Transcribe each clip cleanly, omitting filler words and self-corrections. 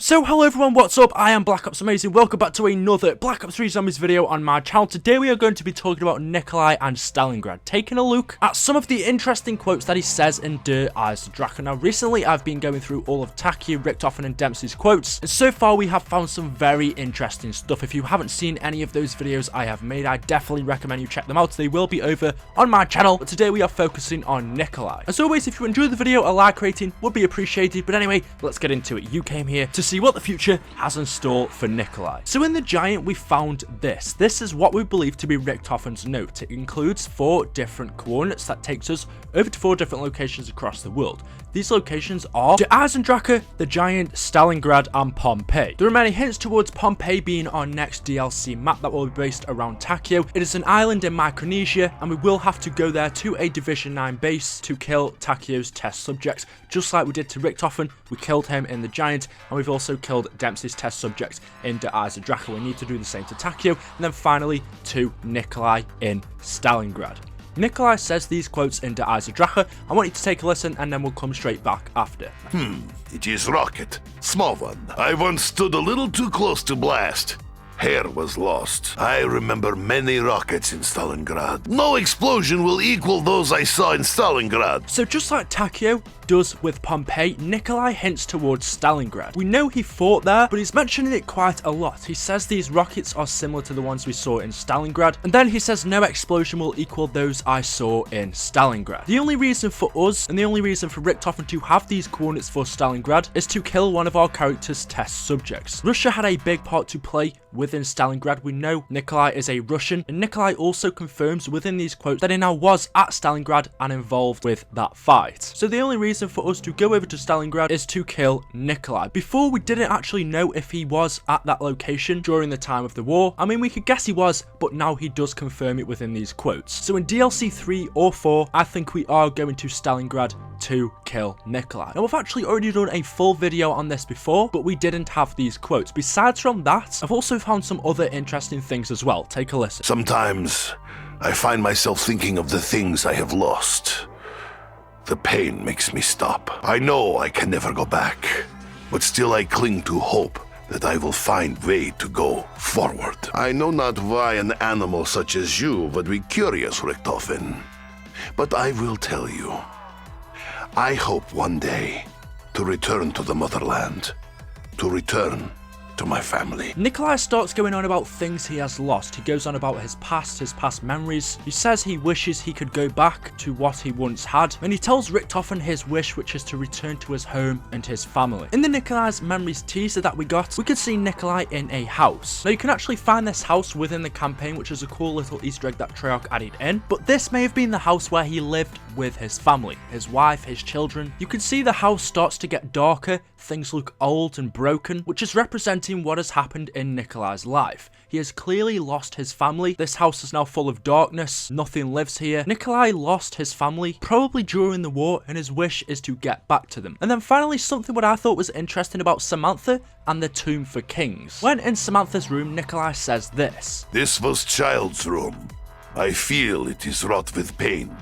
So hello everyone, what's up? I am BlackOpsAmazing. Welcome back to another Black Ops 3 Zombies video on my channel. Today we are going to be talking about Nikolai and Stalingrad, taking a look at some of the interesting quotes that he says in Eisendrache. Now recently I've been going through all of Taki, Richtofen and Dempsey's quotes, and so far we have found some very interesting stuff. If you haven't seen any of those videos I have made, I definitely recommend you check them out. They will be over on my channel, but today we are focusing on Nikolai. As always, if you enjoyed the video, a like rating would be appreciated, but anyway, let's get into it. You came here to see what the future has in store for Nikolai. So in the Giant we found this. This is what we believe to be Richtofen's note. It includes 4 different coordinates that takes us over to 4 different locations across the world. These locations are the Eisendrache, the Giant, Stalingrad and Pompeii. There are many hints towards Pompeii being our next DLC map that will be based around Takio. It is an island in Micronesia and we will have to go there to a Division 9 base to kill Takio's test subject. Just like we did to Richtofen, we killed him in the Giant and we've also killed Dempsey's test subject in the Eisendrache. We need to do the same to Takio and then finally to Nikolai in Stalingrad. Nikolai says these quotes into Eisendrache. I want you to take a listen and then we'll come straight back after. It is rocket. Small one. I once stood a little too close to blast. Hair was lost. I remember many rockets in Stalingrad. No explosion will equal those I saw in Stalingrad. So just like Takio does with Pompeii, Nikolai hints towards Stalingrad. We know he fought there, but he's mentioning it quite a lot. He says these rockets are similar to the ones we saw in Stalingrad, and then he says no explosion will equal those I saw in Stalingrad. The only reason for us, and the only reason for Richtofen to have these coordinates for Stalingrad, is to kill one of our character's test subjects. Russia had a big part to play within Stalingrad. We know Nikolai is a Russian, and Nikolai also confirms within these quotes that he now was at Stalingrad and involved with that fight. So the only reason for us to go over to Stalingrad is to kill Nikolai. Before, we didn't actually know if he was at that location during the time of the war. I mean, we could guess he was, but now he does confirm it within these quotes. So in DLC 3 or 4, I think we are going to Stalingrad to kill Nikolai. Now, we've actually already done a full video on this before, but we didn't have these quotes. Besides from that, I've also found some other interesting things as well. Take a listen. Sometimes I find myself thinking of the things I have lost. The pain makes me stop. I know I can never go back, but still I cling to hope that I will find way to go forward. I know not why an animal such as you would be curious, Richtofen, but I will tell you. I hope one day to return to the motherland, to return to my family. Nikolai starts going on about things he has lost. He goes on about his past memories. He says he wishes he could go back to what he once had, and he tells Richtofen his wish, which is to return to his home and his family. In the Nikolai's memories teaser that we got, we could see Nikolai in a house. Now you can actually find this house within the campaign, which is a cool little Easter egg that Treyarch added in, but this may have been the house where he lived with his family, his wife, his children. You can see the house starts to get darker, things look old and broken, which is representing what has happened in Nikolai's life. He has clearly lost his family. This house is now full of darkness. Nothing lives here. Nikolai lost his family, probably during the war, and his wish is to get back to them. And then finally, something what I thought was interesting about Samantha and the Tomb for Kings. When in Samantha's room, Nikolai says this. This was child's room. I feel it is wrought with pain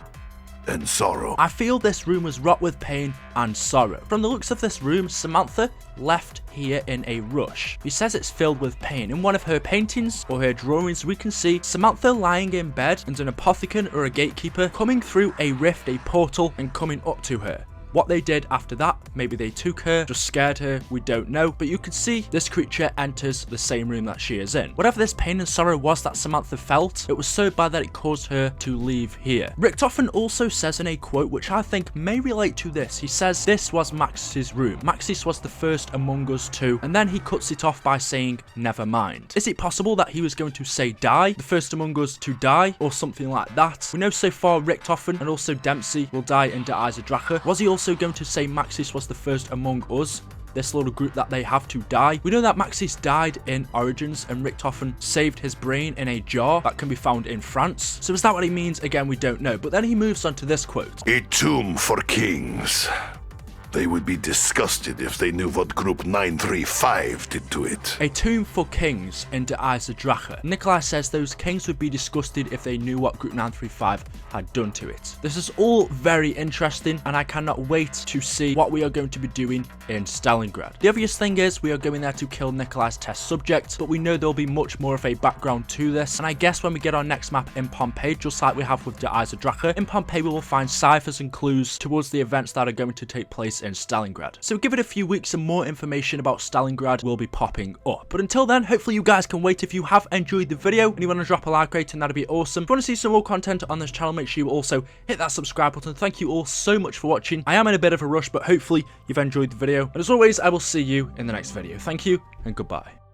and sorrow. I feel this room was wrought with pain and sorrow. From the looks of this room, Samantha left here in a rush. He says it's filled with pain. In one of her paintings or her drawings, we can see Samantha lying in bed and an apothecary or a gatekeeper coming through a rift, a portal, and coming up to her. What they did after that, maybe they took her, just scared her, we don't know, but you can see this creature enters the same room that she is in. Whatever this pain and sorrow was that Samantha felt, it was so bad that it caused her to leave here. Richtofen also says in a quote, which I think may relate to this, he says this was Maxis' room. Maxis was the first among us too, and then he cuts it off by saying, never mind. Is it possible that he was going to say die, the first among us to die, or something like that? We know so far Richtofen and also Dempsey will die in the Eisendrache. Was he also going to say Maxis was the first among us, this little group that they have to die? We know that Maxis died in Origins and Richtofen saved his brain in a jar that can be found in France. So is that what he means? Again, we don't know. But then he moves on to this quote. A tomb for kings. They would be disgusted if they knew what Group 935 did to it. A tomb for kings in the Eisendrache. Nikolai says those kings would be disgusted if they knew what Group 935 had done to it. This is all very interesting, and I cannot wait to see what we are going to be doing in Stalingrad. The obvious thing is we are going there to kill Nikolai's test subject, but we know there'll be much more of a background to this, and I guess when we get our next map in Pompeii, just like we have with the Eisendrache, in Pompeii we will find ciphers and clues towards the events that are going to take place in Stalingrad. So give it a few weeks and more information about Stalingrad will be popping up. But until then, hopefully you guys can wait. If you have enjoyed the video and you want to drop a like rating, that'd be awesome. If you want to see some more content on this channel, make sure you also hit that subscribe button. Thank you all so much for watching. I am in a bit of a rush, but hopefully you've enjoyed the video. And as always, I will see you in the next video. Thank you and goodbye.